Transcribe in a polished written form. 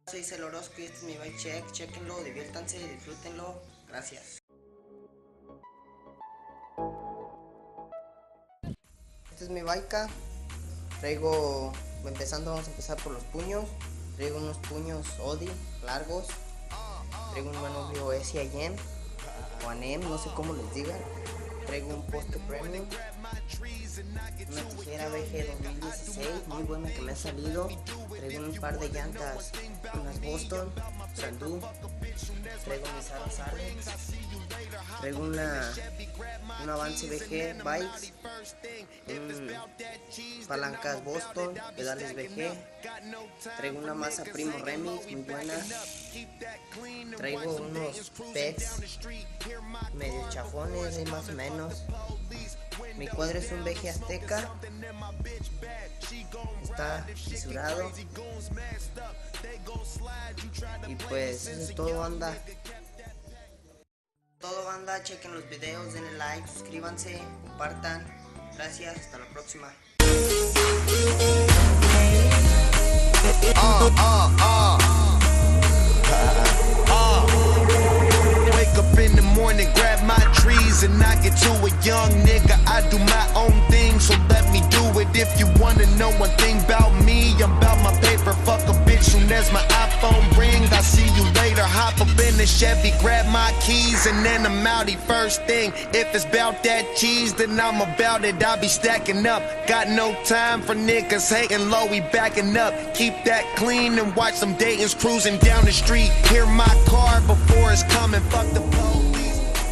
Soy Celorosco y este es mi bike check. Chequenlo, diviértanse, disfrútenlo. Gracias. Este es mi bike. Traigo, vamos a empezar por los puños. Traigo unos puños Odi largos. Traigo un manubrio S.I.N o ANEM, no sé cómo les digan. Traigo un poste premium, una tijera BG 2016 muy buena que me ha salido. Traigo un par de llantas, unas Boston, Sandú. Traigo mis aros Alex. Traigo un Avance BG Bikes, palancas Boston, pedales BG. Traigo una masa Primo Remix muy buena. Traigo unos pecs medio chafones, más o menos. Mi cuadro es un BG Azteca, está fisurado. Y pues eso es todo, banda. Chequen los videos, denle like, suscríbanse, compartan. Gracias, hasta la próxima. Wake up in the morning, grab my trees, and I get to a young nigga. I do my own thing, so let me do it. If you wanna know one thing about me, I'm about my paper. Fuck a bitch soon as my iPhone ring. I see you later. Hop up in the Chevy, grab my keys, and then I'm outie first thing. If it's about that cheese, then I'm about it. I be stacking up. Got no time for niggas hating low, we backing up. Keep that clean and watch some Dayton's cruising down the street. Hear my car before it's coming. Fuck the pole.